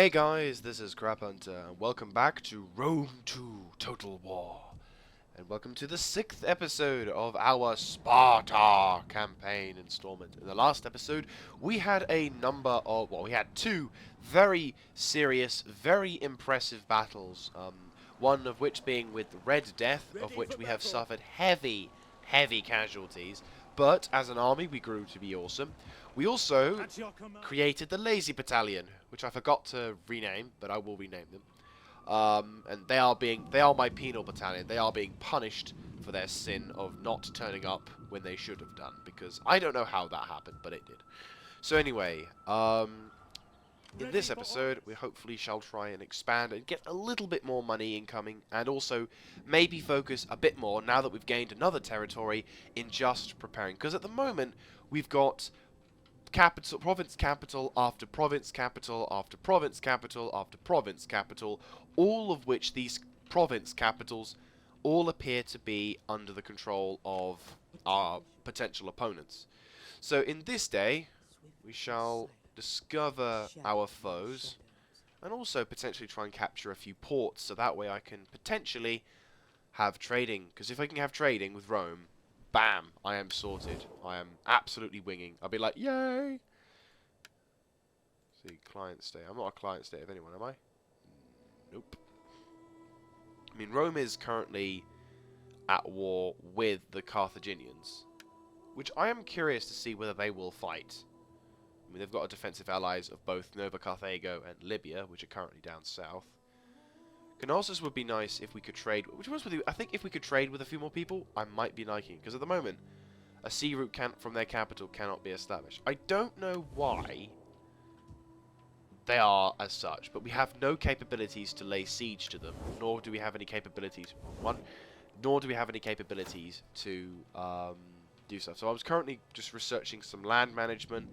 Hey guys, this is courrpt, and welcome back to Rome 2 Total War. And welcome to the 6th episode of our Sparta Campaign installment. In the last episode, we had a number of, we had two very serious, very impressive battles. One of which being with Red Death, of which we have suffered heavy casualties. But as an army, we grew to be awesome. We also created the Lazy Battalion, which I forgot to rename, but I will rename them. And they are my penal battalion. They are being punished for their sin of not turning up when they should have done, because I don't know how that happened, but it did. So anyway, in this episode, we hopefully shall try and expand and get a little bit more money incoming, and also maybe focus a bit more, now that we've gained another territory, in just preparing. Because at the moment, we've got capital, province capital after province capital after province capital after province capital, all of which these province capitals all appear to be under the control of our potential opponents. So in this day, we shall discover our foes and also potentially try and capture a few ports, so that way I can potentially have trading, because if I can have trading with Rome, bam, I am sorted. I am absolutely winging. I'll be like, yay! See, client state. I'm not a client state of anyone, am I? Nope. I mean, Rome is currently at war with the Carthaginians, which I am curious to see whether they will fight. I mean, they've got defensive allies of both Nova Carthago and Libya, which are currently down south. Knossos would be nice if we could trade. Which ones with you? I think if we could trade with a few more people, I might be liking. Because at the moment, a sea route from their capital cannot be established. I don't know why they are as such, but we have no capabilities to lay siege to them, nor do we have any capabilities. Nor do we have any capabilities to do stuff. So I was currently just researching some land management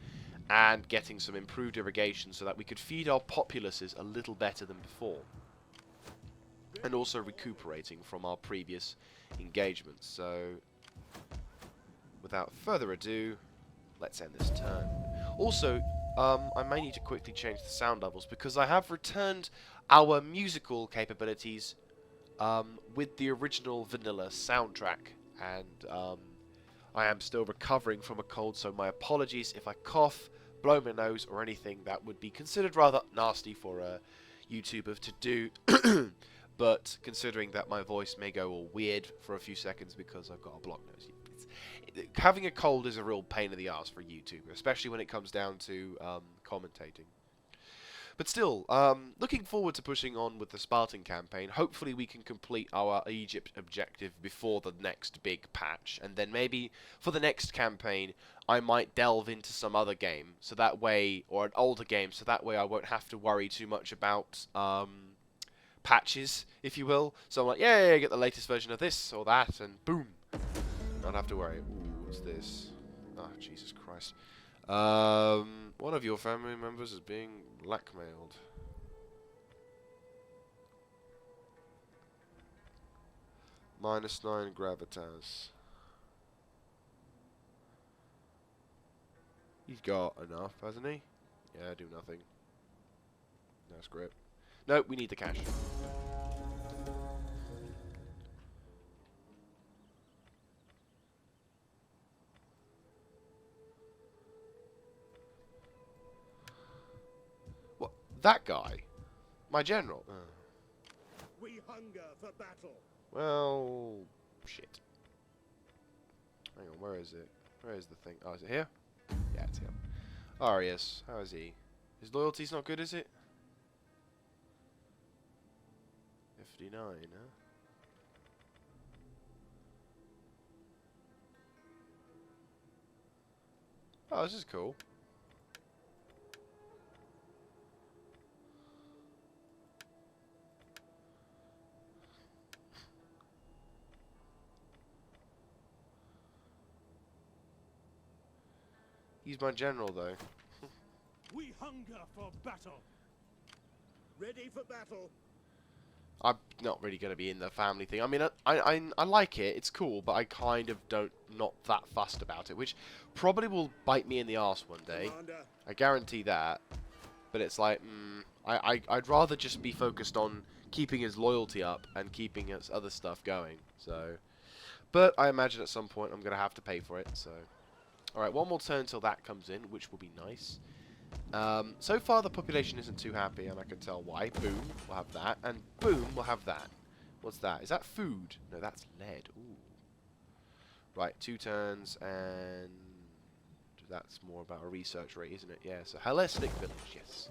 and getting some improved irrigation so that we could feed our populaces a little better than before. And also recuperating from our previous engagements. So, without further ado, let's end this turn. Also, I may need to quickly change the sound levels, because I have returned our musical capabilities with the original vanilla soundtrack. And I am still recovering from a cold, so my apologies if I cough, blow my nose, or anything that would be considered rather nasty for a YouTuber to do. But considering that my voice may go all weird for a few seconds because I've got a blocked nose, having a cold is a real pain in the ass for a YouTuber, especially when it comes down to commentating. But still, looking forward to pushing on with the Spartan campaign. Hopefully we can complete our Egypt objective before the next big patch, and then maybe for the next campaign I might delve into some other game, so that way, or an older game, so that way I won't have to worry too much about patches, if you will. So I'm like, yeah, get the latest version of this or that, and boom, not have to worry. Ooh, what's this? Oh, Jesus Christ. One of your family members is being blackmailed. -9 gravitas. He's got enough, hasn't he? Yeah, do nothing. That's great. No, we need the cash. What? That guy? My general? We hunger for battle. Well, shit. Hang on, where is it? Where is the thing? Oh, is it here? Yeah, it's here. Arius, how is he? His loyalty's not good, is it? 59, huh? Oh, this is cool. He's my general, though. We hunger for battle. Ready for battle. I'm not really going to be in the family thing. I mean, I like it. It's cool, but I kind of not that fussed about it, which probably will bite me in the arse one day. Commander. I guarantee that. But it's like, I'd rather just be focused on keeping his loyalty up and keeping his other stuff going. So, but I imagine at some point I'm going to have to pay for it. So, alright, one more turn until that comes in, which will be nice. So far the population isn't too happy, and I can tell why. Boom, we'll have that, and boom, we'll have that. What's that? Is that food? No, that's lead. Ooh. Right, 2 turns, and that's more about a research rate, isn't it? Yeah, so Hellenistic village, yes.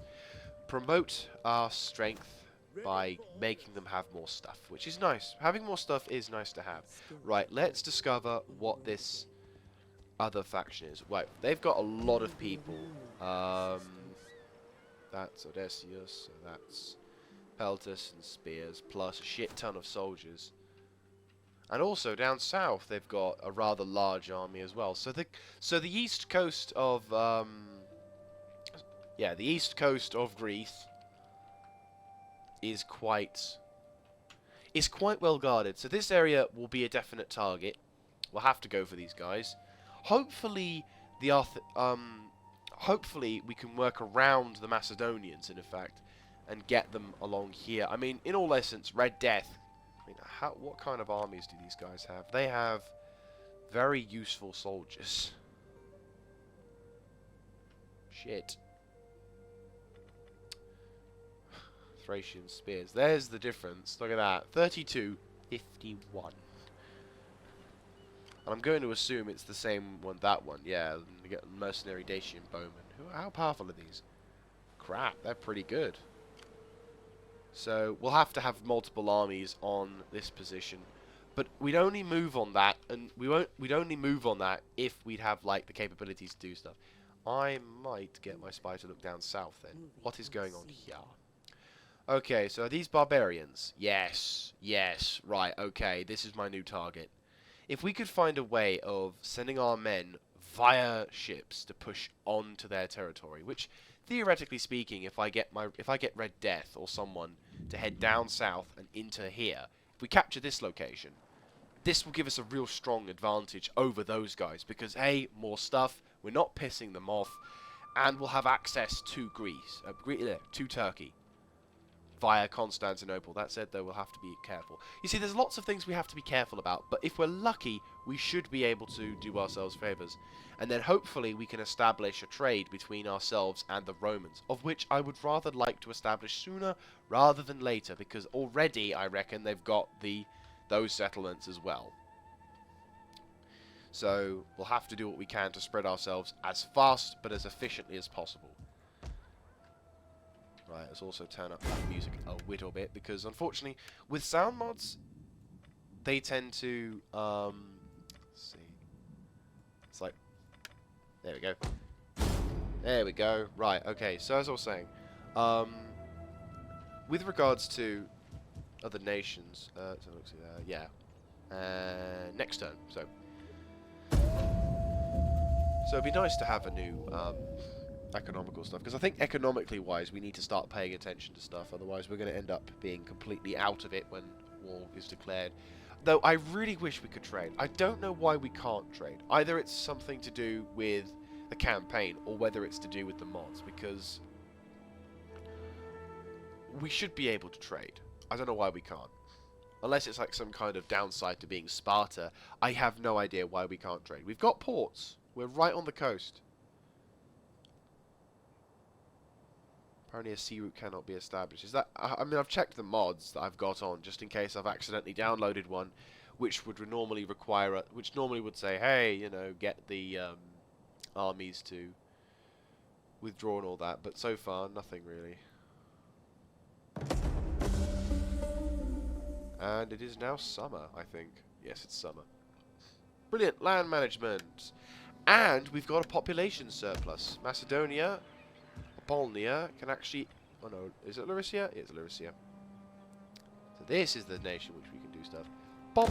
Promote our strength by making them have more stuff, which is nice. Having more stuff is nice to have. Right, let's discover what this other faction is. Right, they've got a lot of people. That's Odysseus, so that's Peltus and spears, plus a shit ton of soldiers. And also down south, they've got a rather large army as well. So the east coast of the east coast of Greece is quite well guarded. So this area will be a definite target. We'll have to go for these guys. Hopefully hopefully we can work around the Macedonians in effect and get them along here. I mean, in all essence, Red Death. I mean, what kind of armies do these guys have? They have very useful soldiers. Shit. Thracian spears. There's the difference. Look at that. 32, 51. And I'm going to assume it's the same one, that one. Yeah, you get mercenary Dacian bowmen. How powerful are these? Crap, they're pretty good. So we'll have to have multiple armies on this position, but we'd only move on that, and we'd only move on that if we'd have like the capabilities to do stuff. I might get my spy to look down south then. What is going on here? Okay, so are these barbarians? Yes, yes, right, okay, this is my new target. If we could find a way of sending our men via ships to push onto their territory, which theoretically speaking, if I get Red Death or someone to head down south and into here, if we capture this location, this will give us a real strong advantage over those guys because A, more stuff, we're not pissing them off, and we'll have access to Greece, to Turkey via Constantinople. That said, though, we'll have to be careful. You see, there's lots of things we have to be careful about, but if we're lucky, we should be able to do ourselves favours. And then hopefully we can establish a trade between ourselves and the Romans, of which I would rather like to establish sooner rather than later, because already I reckon they've got those settlements as well. So we'll have to do what we can to spread ourselves as fast but as efficiently as possible. Right, let's also turn up that music a little bit, because unfortunately, with sound mods, they tend to, let's see, it's like, there we go. There we go. Right, okay, so as I was saying, with regards to other nations, so let's see there, yeah, next turn, so it'd be nice to have a new, economical stuff, because I think economically wise we need to start paying attention to stuff, otherwise we're going to end up being completely out of it when war is declared. Though I really wish we could trade. I don't know why we can't trade. Either it's something to do with the campaign or whether it's to do with the mods, because we should be able to trade. I don't know why we can't. Unless it's like some kind of downside to being Sparta, I have no idea why we can't trade. We've got ports. We're right on the coast. Apparently a sea route cannot be established. Is that... I mean, I've checked the mods that I've got on, just in case I've accidentally downloaded one, which would normally require... which normally would say, hey, you know, get the armies to withdraw and all that. But so far, nothing really. And it is now summer, I think. Yes, it's summer. Brilliant. Land management. And we've got a population surplus. Macedonia... Apollonia can actually... Oh no, is it Larissia? Yeah, it's Larissia. So this is the nation which we can do stuff. Bop!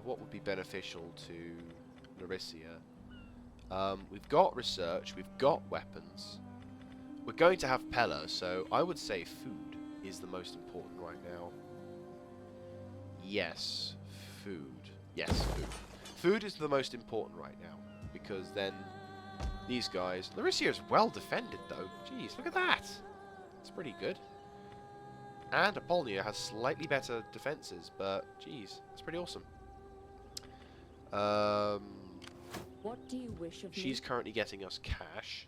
What would be beneficial to Larissia? We've got research, we've got weapons. We're going to have Pella, so I would say food is the most important right now. Yes, food. Yes, food. Food is the most important right now, because then these guys. Larissa is well defended, though. Jeez, look at that. It's pretty good. And Apollonia has slightly better defenses, but jeez, that's pretty awesome. What do you wish of She's me? currently getting us cash.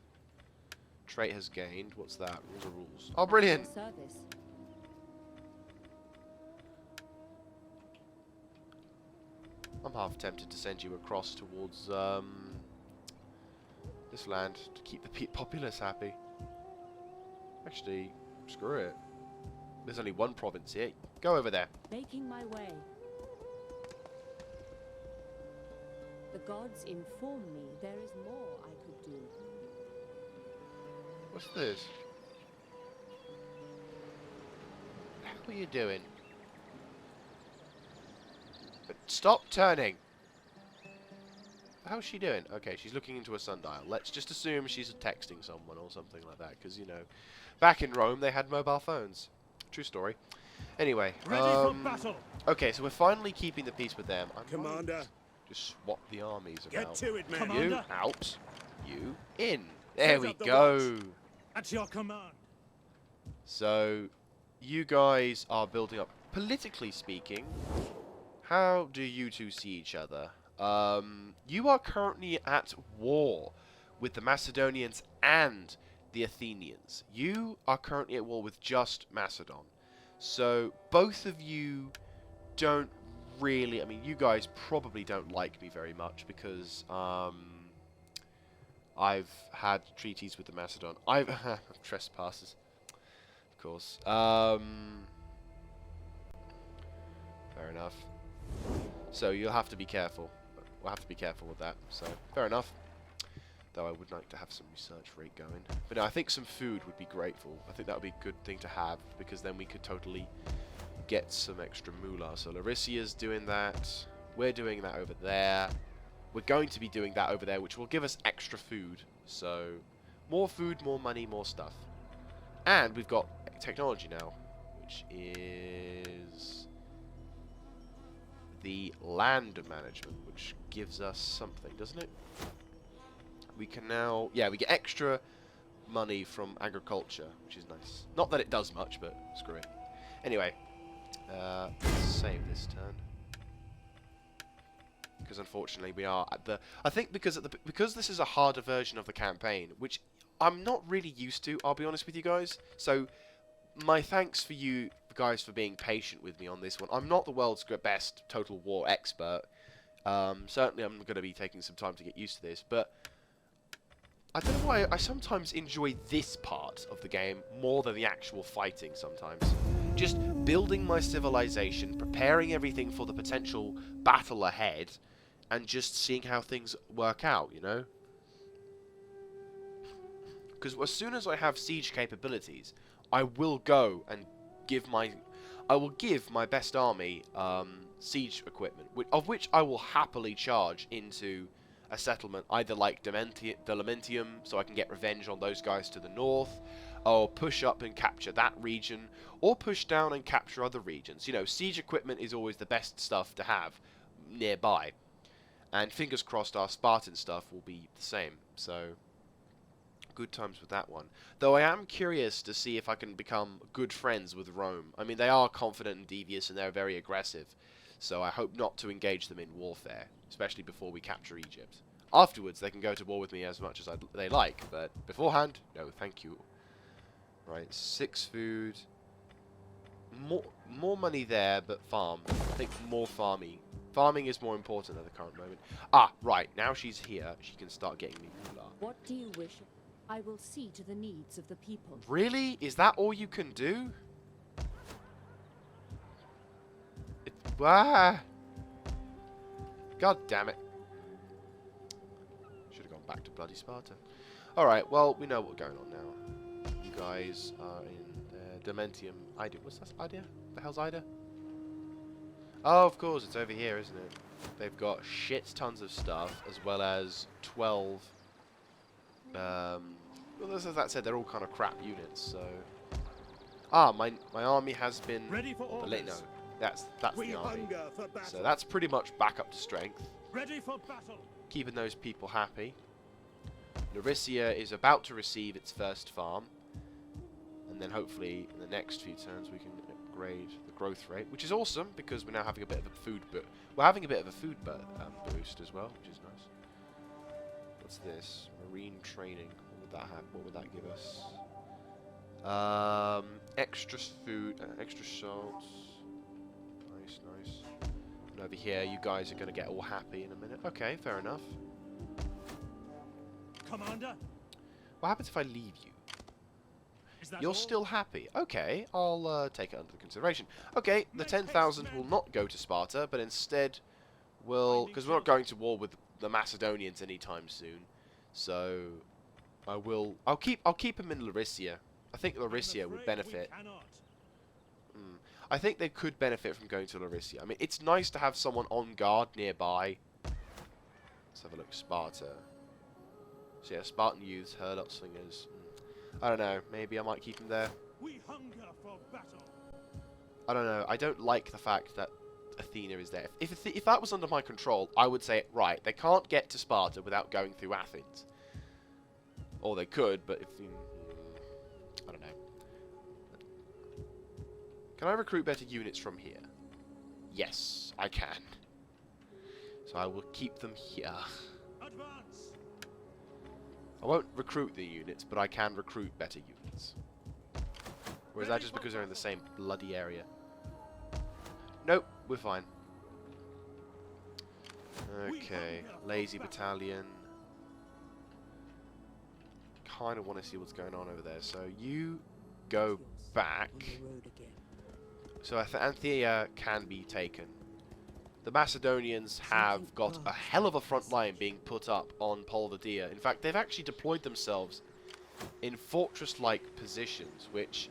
Trait has gained. What's that? Rules are rules. Oh, brilliant! Service. I'm half tempted to send you across towards this land to keep the populace happy. Actually, screw it. There's only one province here. Go over there. Making my way. The gods inform me there is more I could do. What's this? What are you doing? Stop turning! How's she doing? Okay, she's looking into a sundial. Let's just assume she's texting someone or something like that, because, you know, back in Rome they had mobile phones. True story. Anyway, Ready for battle. okay, so we're finally keeping the peace with them. I Commander. might just swap the armies Get about. to it, man. You Commander. out, you in. There Set we up the go. watch. At your command. So, you guys are building up. Politically speaking, how do you two see each other? You are currently at war with the Macedonians and the Athenians. You are currently at war with just Macedon. So, both of you don't really... I mean, you guys probably don't like me very much because, I've had treaties with the Macedon. I've... trespassers. Of course. Fair enough. So you'll have to be careful. We'll have to be careful with that. So fair enough. Though I would like to have some research rate going. But no, I think some food would be grateful. I think that would be a good thing to have because then we could totally get some extra moolah. So Laricia's doing that. We're doing that over there. We're going to be doing that over there, which will give us extra food. So more food, more money, more stuff. And we've got technology now, which is the land management, which gives us something, doesn't it? We can now, yeah, we get extra money from agriculture, which is nice. Not that it does much, but screw it. Anyway, let's save this turn. Because unfortunately we are at the... I think because this is a harder version of the campaign, which I'm not really used to, I'll be honest with you guys. So, my thanks for you guys for being patient with me on this one. I'm not the world's best Total War expert. Certainly I'm going to be taking some time to get used to this, but I don't know why I sometimes enjoy this part of the game more than the actual fighting sometimes. Just building my civilization, preparing everything for the potential battle ahead, and just seeing how things work out, you know? Because as soon as I have siege capabilities, I will go and give my best army siege equipment, of which I will happily charge into a settlement, either like Delamentium, so I can get revenge on those guys to the north, or push up and capture that region, or push down and capture other regions. You know, siege equipment is always the best stuff to have nearby. And fingers crossed our Spartan stuff will be the same, so good times with that one. Though I am curious to see if I can become good friends with Rome. I mean, they are confident and devious and they're very aggressive, so I hope not to engage them in warfare, especially before we capture Egypt. Afterwards, they can go to war with me as much as they like, but beforehand, no, thank you. Right, 6 food. More money there, but farm. I think more farming. Farming is more important at the current moment. Ah, right, now she's here, she can start getting me moolah. What do you wish? I will see to the needs of the people. Really? Is that all you can do? Ah! God damn it. Should have gone back to bloody Sparta. Alright, well, we know what's going on now. You guys are in Dementium. Ida. What's that? Ida? The hell's Ida? Oh, of course, it's over here, isn't it? They've got shit tons of stuff, as well as 12... well, as that said, they're all kind of crap units, so... Ah, my army has been... Ready for orders. No, that's We the army. hunger for battle. So that's pretty much back up to strength. Ready for battle. Keeping those people happy. Larissa is about to receive its first farm. And then hopefully in the next few turns we can upgrade the growth rate, which is awesome because we're now having a bit of a food boost as well, which is nice. What's this? Marine training. What would that have? What would that give us? Extra food, extra salts. Nice, nice. And over here, you guys are going to get all happy in a minute. Okay, fair enough. Commander? What happens if I leave you? Is that You're all? still happy. Okay, I'll take it under consideration. Okay, the 10,000 will not go to Sparta, but instead will... Because we're not going to war with the Macedonians anytime soon. So, I'll keep them in Larissa. I think Larissa would benefit. I think they could benefit from going to Larissa. I mean, it's nice to have someone on guard nearby. Let's have a look. Sparta. So yeah, Spartan youths, hurlout slingers. I don't know. Maybe I might keep them there. We hunger for battle. I don't know. I don't like the fact that Athena is there. If that was under my control, I would say, right, they can't get to Sparta without going through Athens. Or they could, but if you... I don't know. Can I recruit better units from here? Yes, I can. So I will keep them here. Advance. I won't recruit the units, but I can recruit better units. Or is that just because they're in the same bloody area? Nope, we're fine. Okay, lazy battalion. Kind of want to see what's going on over there. So you go back. So Anthea can be taken. The Macedonians have got a hell of a front line being put up on Polvadia. In fact, they've actually deployed themselves in fortress-like positions, which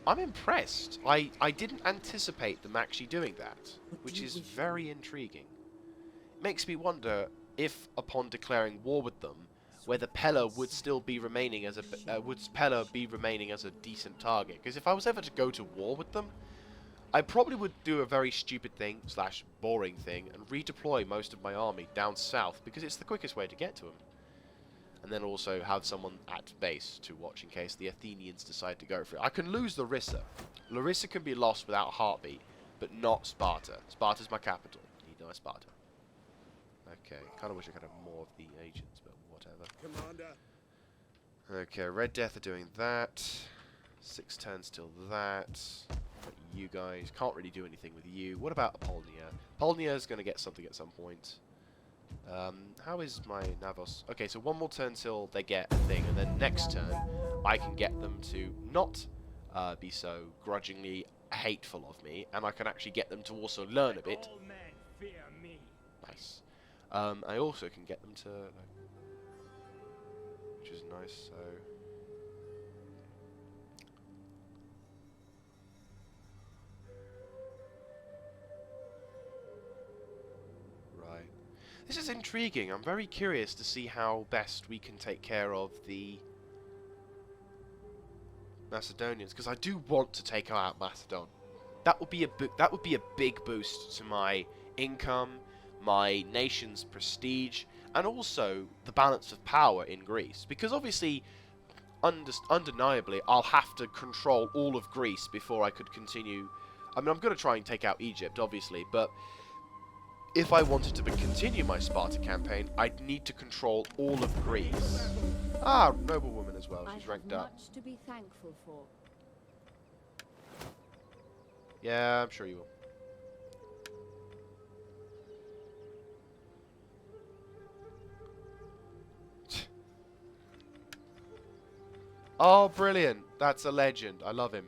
I'm impressed. I didn't anticipate them actually doing that, which is very intriguing. It makes me wonder if, upon declaring war with them, whether Pella would still be remaining as a decent target. Because if I was ever to go to war with them, I probably would do a very stupid thing / boring thing and redeploy most of my army down south because it's the quickest way to get to them. And then also have someone at base to watch in case the Athenians decide to go for it. I can lose Larissa. Larissa can be lost without a heartbeat, but not Sparta. Sparta's my capital. Need no Sparta. Okay, kind of wish I could have more of the agents, but whatever. Commander. Okay, Red Death are doing that. 6 turns till that. But you guys can't really do anything with you. What about Apollonia? Apollonia is going to get something at some point. How is my Navos? Okay, so one more turn till they get a thing, and then next turn I can get them to not be so grudgingly hateful of me, and I can actually get them to also learn a bit. All men fear me. Nice. I also can get them to, which is nice. So. This is intriguing. I'm very curious to see how best we can take care of the Macedonians, because I do want to take out Macedon. That would be a big boost to my income, my nation's prestige, and also the balance of power in Greece. Because obviously, undeniably, I'll have to control all of Greece before I could continue. I mean, I'm going to try and take out Egypt, obviously, but if I wanted to continue my Sparta campaign, I'd need to control all of Greece. Ah, noblewoman as well. She's ranked up. Much to be thankful for. Yeah, I'm sure you will. Oh, brilliant. That's a legend. I love him.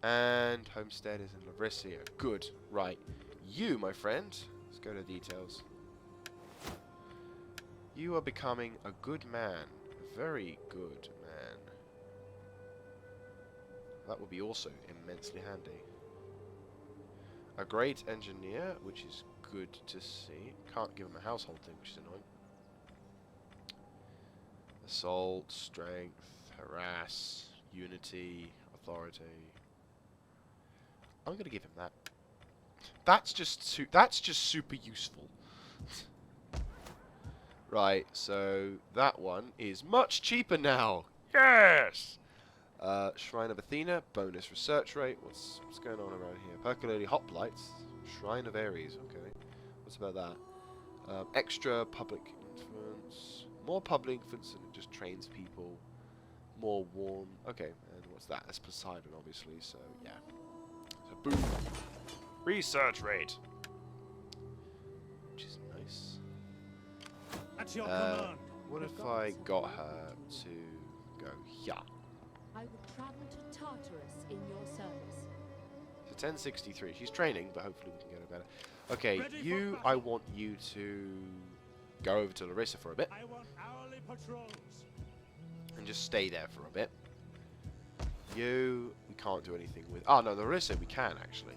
And homestead is in Larissa. Good. Right. You, my friend. Let's go to details. You are becoming a good man. A very good man. That will be also immensely handy. A great engineer, which is good to see. Can't give him a household thing, which is annoying. Assault, strength, harass, unity, authority. I'm gonna give him that. That's just super useful. Right, so that one is much cheaper now. Yes! Shrine of Athena, bonus research rate. What's going on around here? Percolating hoplites. Shrine of Ares, okay. What's about that? Extra public influence. More public influence and it just trains people. More warm. Okay, and what's that? That's Poseidon, obviously, so yeah. So boom. Research rate. Which is nice. At your command. What if I got her to go here? I would travel to Tartarus in your service. So 1063. She's training, but hopefully we can get her better. Okay, Ready for you, battle. I want you to go over to Larissa for a bit. I want hourly patrols. And just stay there for a bit. You, we can't do anything with... Oh, no, Larissa we can, actually.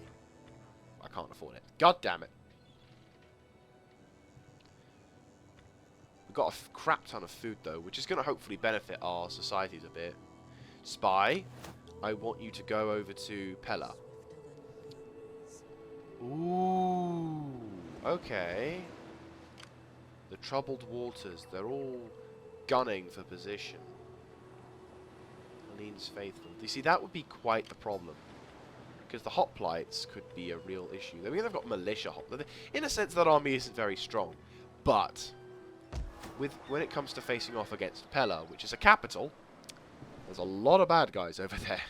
I can't afford it. God damn it. We've got a crap ton of food, though, which is going to hopefully benefit our societies a bit. Spy, I want you to go over to Pella. Ooh, okay. The troubled waters, they're all gunning for position. Helene's faithful. You see, that would be quite the problem. Because the hoplites could be a real issue. I mean, they've got militia hoplites. In a sense, that army isn't very strong. But, when it comes to facing off against Pella, which is a capital, there's a lot of bad guys over there.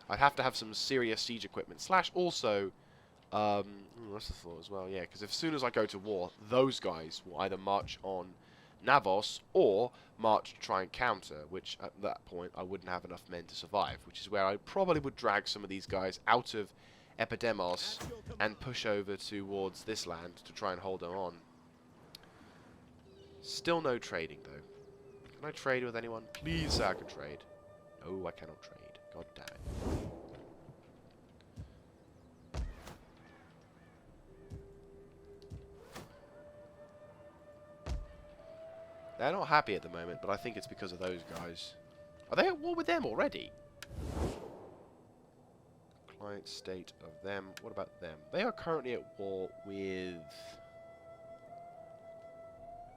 I'd have to have some serious siege equipment. Slash, also, what's the thought as well? Yeah, because as soon as I go to war, those guys will either march on Navos or march to try and counter, which at that point I wouldn't have enough men to survive, which is where I probably would drag some of these guys out of Epidemos and push over towards this land to try and hold them on. Still no trading, though. Can I trade with anyone? Please say I can trade. No, I cannot trade. God damn it. They're not happy at the moment, but I think it's because of those guys. Are they at war with them already? Client state of them. What about them? They are currently at war with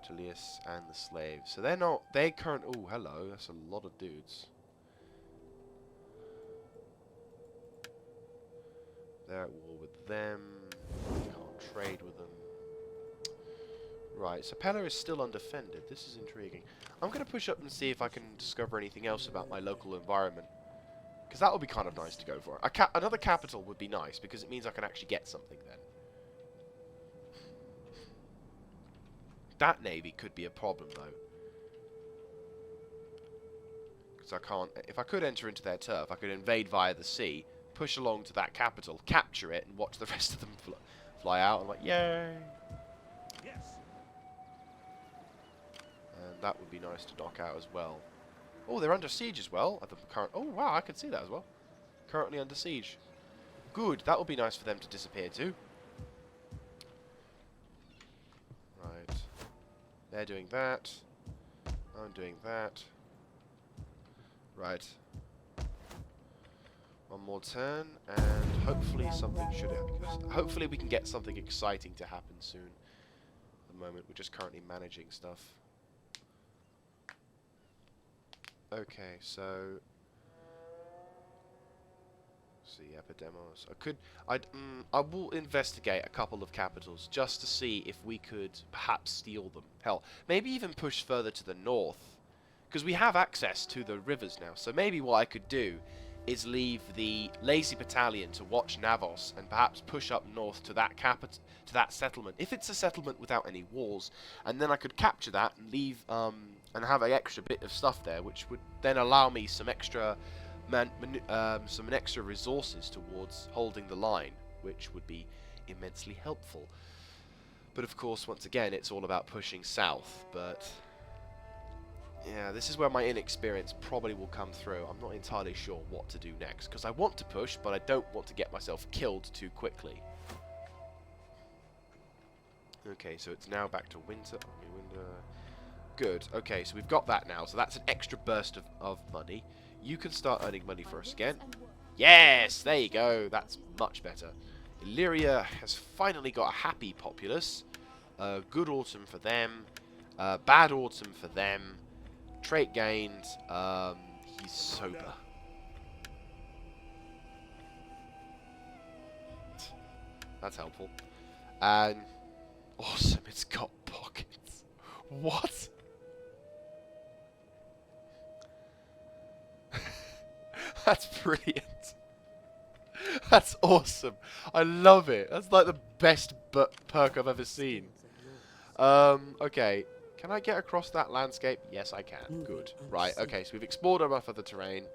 Tullius and the slaves. So they're not... They current... Oh, hello. That's a lot of dudes. They're at war with them. Can't trade with them. Right, so Pella is still undefended. This is intriguing. I'm going to push up and see if I can discover anything else about my local environment. Because that would be kind of nice to go for. Another capital would be nice, because it means I can actually get something then. That navy could be a problem, though. Because I can't... If I could enter into their turf, I could invade via the sea, push along to that capital, capture it, and watch the rest of them fly out. I'm like, yay! Yes. And that would be nice to knock out as well. Oh, they're under siege as well. At the current. Oh, wow, I can see that as well. Currently under siege. Good. That would be nice for them to disappear too. Right. They're doing that. I'm doing that. Right. One more turn, and hopefully something should happen. Hopefully we can get something exciting to happen soon. At the moment, we're just currently managing stuff. Okay, so see Epidemos. I will investigate a couple of capitals just to see if we could perhaps steal them. Hell, maybe even push further to the north, because we have access to the rivers now. So maybe what I could do is leave the lazy battalion to watch Navos and perhaps push up north to that to that settlement, if it's a settlement without any walls, and then I could capture that and leave and have an extra bit of stuff there, which would then allow me some extra extra resources towards holding the line, which would be immensely helpful. But of course, once again, it's all about pushing south. But yeah, this is where my inexperience probably will come through. I'm not entirely sure what to do next, because I want to push, but I don't want to get myself killed too quickly. Okay, so it's now back to winter. Good. Okay, so we've got that now. So that's an extra burst of money. You can start earning money for us again. Yes! There you go. That's much better. Illyria has finally got a happy populace. Good autumn for them. Bad autumn for them. Trait gained. He's sober. That's helpful. And awesome, it's got pockets. What? That's brilliant. That's awesome. I love it. That's like the best perk I've ever seen. Okay. Can I get across that landscape? Yes, I can. Good. Right, okay, so we've explored enough of the terrain.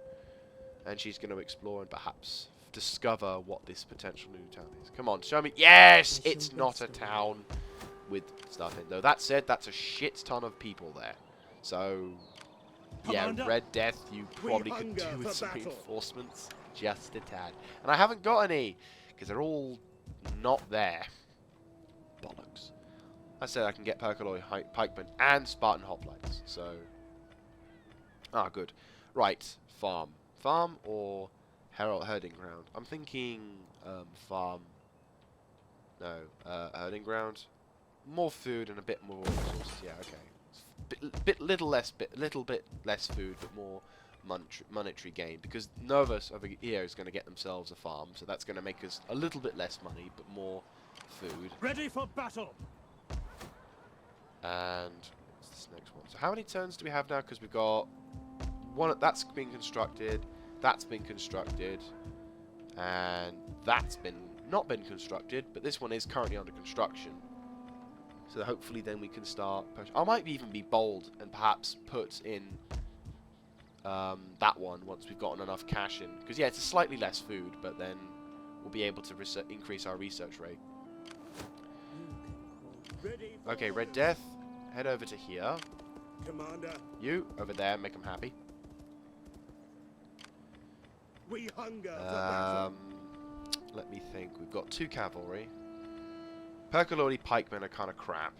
And she's going to explore and perhaps discover what this potential new town is. Come on, show me. Yes! It's not a town with stuff in. Though that said, that's a shit ton of people there. So, yeah, Commander, Red Death, you probably could do with some reinforcements. Just a tad. And I haven't got any, because they're all not there. Bollocks. I said I can get Percaloy Pikemen and Spartan Hoplites, so... Ah, good. Right, farm. Farm or herding ground? I'm thinking farm. No, herding ground. More food and a bit more resources. Yeah, okay. Little bit less food, but more monetary gain. Because none of us over here is going to get themselves a farm, so that's going to make us a little bit less money, but more food. Ready for battle. And what's this next one? So how many turns do we have now? Because we've got one that's been constructed, that's been constructed, and that's not been constructed, but this one is currently under construction. So hopefully then we can start pushing. I might even be bold and perhaps put in that one once we've gotten enough cash in. Because yeah, it's a slightly less food, but then we'll be able to increase our research rate. Okay, Red Death, head over to here. Commander, You, over there, make them happy. we hunger for battle. Let me think. We've got 2 cavalry. Percolodi pikemen are kind of crap.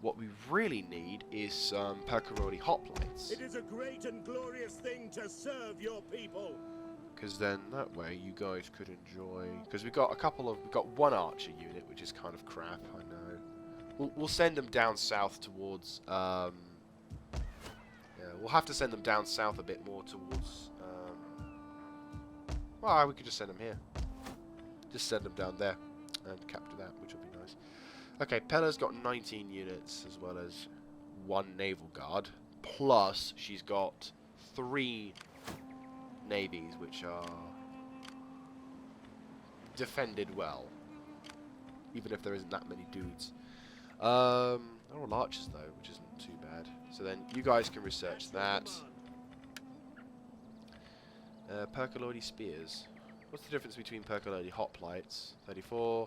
What we really need is some Percolodi hoplites. It is a great and glorious thing to serve your people. Because then that way you guys could enjoy. Because we've got we've got 1 archer unit, which is kind of crap. I know. We'll send them down south towards. Yeah, we'll have to send them down south a bit more towards. Well, we could just send them here. Just send them down there and capture that, which will be nice. Okay, Pella's got 19 units as well as 1 naval guard. Plus, she's got 3 navies, which are defended well. Even if there isn't that many dudes. They're all archers though, which isn't too bad. So then you guys can research that. Percolodi spears. What's the difference between Percolodi hoplites? 34.